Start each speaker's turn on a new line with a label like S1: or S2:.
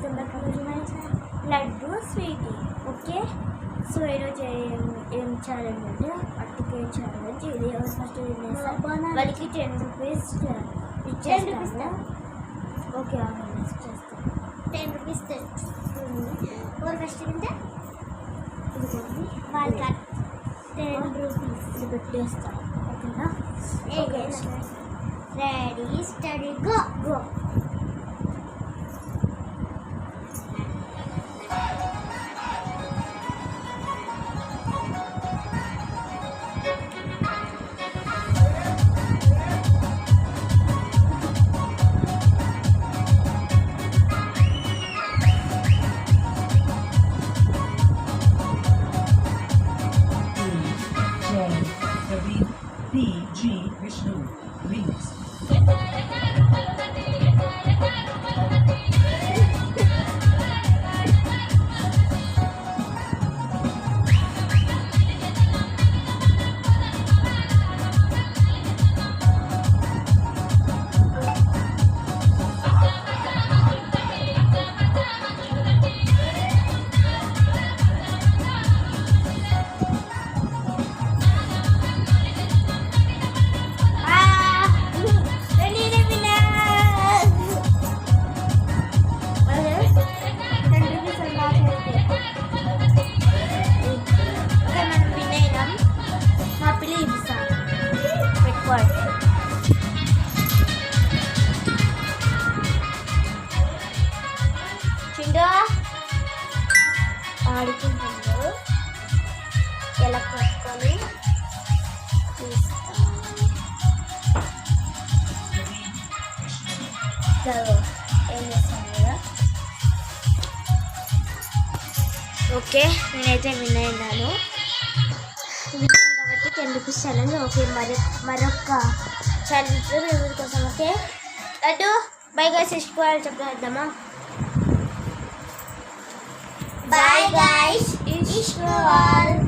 S1: Welcome back to my channel Laddu sweety. Okay, so ఈరోజు ఏం challenge అంటే అట్టుకే ఛాలెంజ్. ఇది ఎవరు ఫస్ట్ వాళ్ళకి 10 రూపీస్ ఇచ్చేస్తాను. ఓకే, నెక్స్ట్ చేస్తాను.
S2: 10 రూపీస్ ఎవరు ఫస్ట్ తింటే
S1: ఇది
S2: వాళ్ళకి 10 రూపీస్
S1: ఇది పెట్టేస్తాను. ఓకేనా? Okay,
S2: ready steady go.
S3: PG Vishnu Remix.
S2: ఆడుకుంటున్నారు ఎలా పట్టుకొని ఏం చేస్తాను కదా.
S1: ఓకే, నేనైతే విన్ అయినాను కాబట్టి 10 రూపీస్ ఛాలెంజ్. ఓకే, మరొక ఛాలెంజ్ మీ కోసం. ఓకే లడ్డు బై గైస్, ఇష్టపడాలి చెప్పేద్దామా?
S2: Bye guys, wish you all